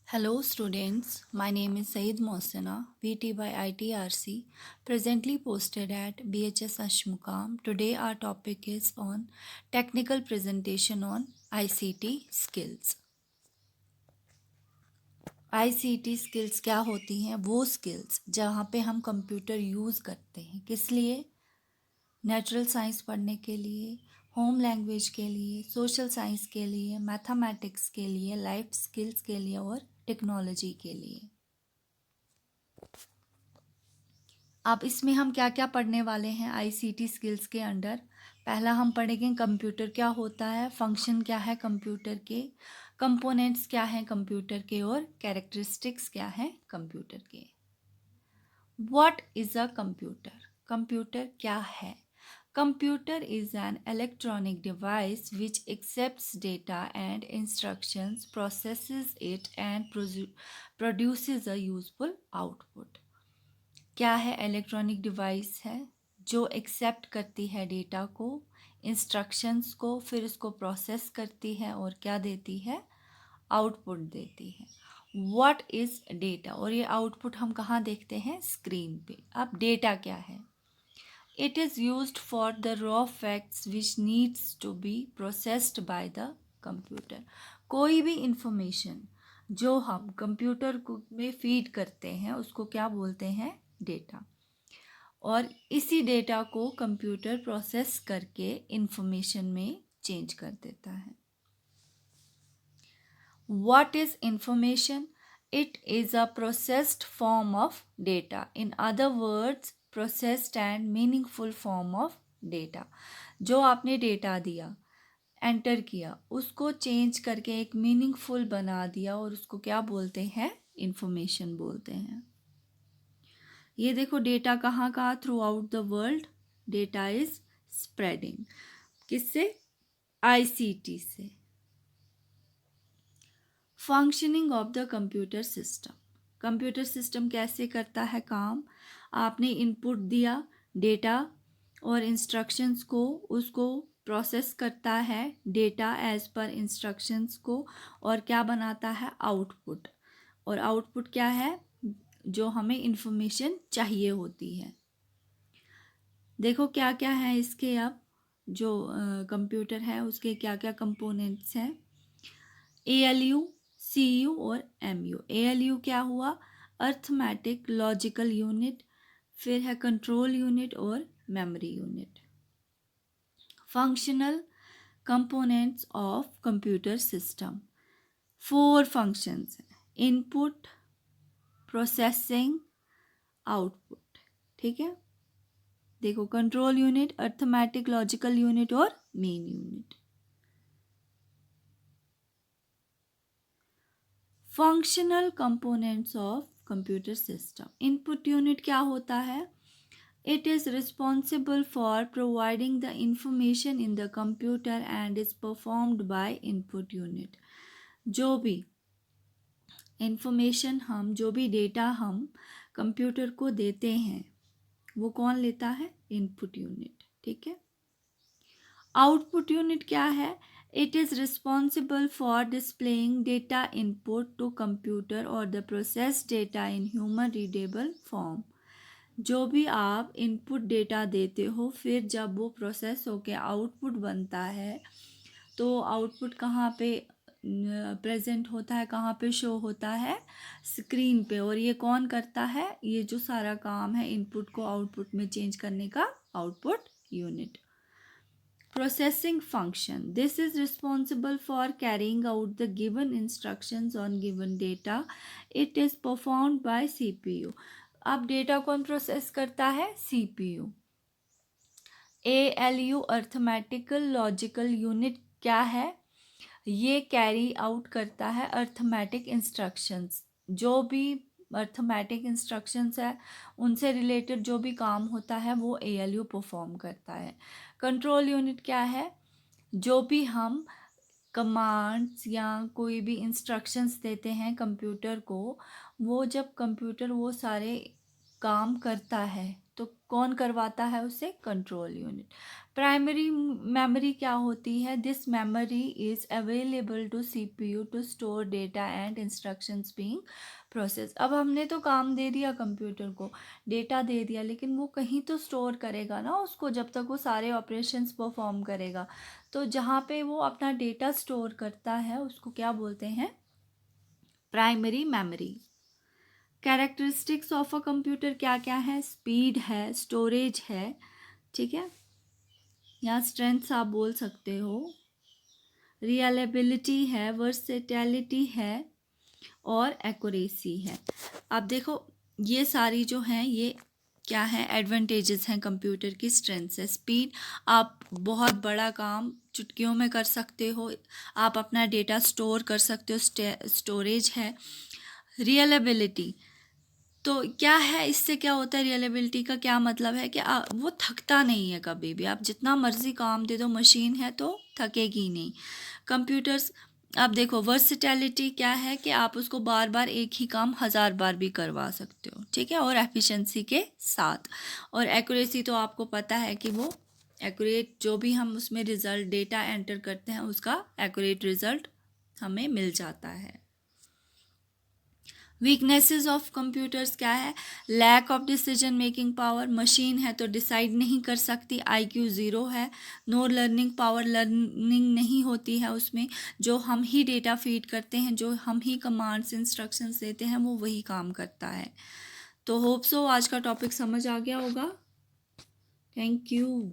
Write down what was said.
Hello students, my name is Saeed Mohsena, VT by ITRC, presently posted at BHS Ashmukam. Today our topic is on technical presentation on ICT skills. ICT skills क्या होती हैं? वो skills जहाँ पे हम computer use करते हैं, किस लिए? नेचुरल साइंस पढ़ने के लिए, होम लैंग्वेज के लिए, सोशल साइंस के लिए, मैथमेटिक्स के लिए, लाइफ स्किल्स के लिए और टेक्नोलॉजी के लिए। अब इसमें हम क्या क्या पढ़ने वाले हैं आईसीटी स्किल्स के अंडर? पहला हम पढ़ेंगे कंप्यूटर क्या होता है, फंक्शन क्या है कंप्यूटर के, कंपोनेंट्स क्या हैं कंप्यूटर के और कैरेक्टरिस्टिक्स क्या हैं कंप्यूटर के। What is a computer? Computer क्या है? Computer is an electronic device which accepts data and instructions, processes it and produces a useful output. क्या है? इलेक्ट्रॉनिक डिवाइस है जो एक्सेप्ट करती है डेटा को, इंस्ट्रक्शंस को, फिर उसको प्रोसेस करती है और क्या देती है? आउटपुट देती है। What is data? और ये आउटपुट हम कहाँ देखते हैं? स्क्रीन पे। अब डेटा क्या है? It is used for the raw facts which needs to be processed by the computer. कोई भी इंफॉर्मेशन जो हम कंप्यूटर में फीड करते हैं उसको क्या बोलते हैं? डेटा। और इसी डेटा को कंप्यूटर प्रोसेस करके इंफॉर्मेशन में चेंज कर देता है। What is information? It is a processed form of data. In other words, processed and meaningful form of data. जो आपने डेटा दिया, एंटर किया, उसको चेंज करके एक मीनिंगफुल बना दिया और उसको क्या बोलते हैं? इंफॉर्मेशन बोलते हैं। ये देखो डेटा कहाँ कहाँ through out the world data is spreading. किससे? आईसीटी से। Functioning of the computer system. Computer system कैसे करता है काम? आपने इनपुट दिया डेटा और इंस्ट्रक्शंस को, उसको प्रोसेस करता है डेटा एज पर इंस्ट्रक्शंस को और क्या बनाता है? आउटपुट। और आउटपुट क्या है? जो हमें इंफॉर्मेशन चाहिए होती है। देखो क्या क्या है इसके। अब जो कंप्यूटर है उसके क्या क्या कंपोनेंट्स हैं? ALU, CU और MU। ALU क्या हुआ? Arithmetic logical unit. फिर है कंट्रोल यूनिट और memory unit. Functional components of computer system. 4 functions हैं: इनपुट, प्रोसेसिंग, आउटपुट। ठीक है। देखो control unit, arithmetic logical unit और main unit. Functional components of computer system. Input unit क्या होता है? It is responsible for providing the information in the computer and is performed by input unit. जो भी information जो भी data हम computer को देते हैं वो कौन लेता है? Input unit. ठीक है। आउटपुट यूनिट क्या है? It is responsible for displaying data input to computer or the processed data in human readable form. जो भी आप इनपुट डेटा देते हो फिर जब वो प्रोसेस होके आउटपुट बनता है तो आउटपुट कहाँ पे प्रेजेंट होता है, कहाँ पे शो होता है? स्क्रीन पे। और ये कौन करता है? ये जो सारा काम है इनपुट को आउटपुट में चेंज करने का, output unit. Processing function. This is responsible for carrying out the given instructions on given data. It is performed by CPU. अब डेटा कौन प्रोसेस करता है? CPU. ALU arithmetical logical unit क्या है? ये कैरी आउट करता है अर्थमेटिक इंस्ट्रक्शंस। जो भी अर्थमेटिक इंस्ट्रक्शंस है उनसे रिलेटेड जो भी काम होता है वो ALU परफॉर्म करता है। कंट्रोल यूनिट क्या है? जो भी हम कमांड्स या कोई भी इंस्ट्रक्शंस देते हैं कंप्यूटर को, वो जब कंप्यूटर वो सारे काम करता है तो कौन करवाता है उसे? Control unit. प्राइमरी मेमोरी क्या होती है? This memory is available to CPU to store data and instructions being process. अब हमने तो काम दे दिया कंप्यूटर को, डेटा दे दिया, लेकिन वो कहीं तो स्टोर करेगा ना उसको, जब तक वो सारे ऑपरेशंस परफॉर्म करेगा। तो जहाँ पे वो अपना डेटा स्टोर करता है उसको क्या बोलते हैं? Primary memory. Characteristics of a computer क्या क्या है? स्पीड है, स्टोरेज है, ठीक है, या स्ट्रेंथ्स आप बोल सकते हो, रिलायबिलिटी है, वर्सेटैलिटी है और एक्यूरेसी है। अब देखो ये सारी जो हैं ये क्या है? एडवांटेजेस हैं कंप्यूटर की। स्ट्रेंथ्स है, स्पीड, आप बहुत बड़ा काम चुटकियों में कर सकते हो, आप अपना डेटा स्टोर कर सकते हो, स्टोरेज है। रिलायबिलिटी, तो क्या है, इससे क्या होता है? रिलायबिलिटी का क्या मतलब है कि वो थकता नहीं है कभी भी, आप जितना मर्जी काम दे दो, मशीन है तो थकेगी नहीं। कंप्यूटर्स, आप देखो वर्सेटैलिटी क्या है कि आप उसको बार बार एक ही काम 1000 बार भी करवा सकते हो, ठीक है, और एफिशिएंसी के साथ। और एक्यूरेसी तो आपको पता है कि वो एक्यूरेट, जो भी हम उसमें रिजल्ट डेटा एंटर करते हैं उसका एक्यूरेट रिजल्ट हमें मिल जाता है। वीकनेसेस ऑफ कंप्यूटर्स क्या है? Lack of decision making power, machine है तो डिसाइड नहीं कर सकती, IQ 0 है, नो लर्निंग पावर, लर्निंग नहीं होती है उसमें, जो हम ही डेटा फीड करते हैं, जो हम ही कमांड्स इंस्ट्रक्शंस देते हैं वो वही काम करता है। तो होप सो आज का टॉपिक समझ आ गया होगा। Thank you.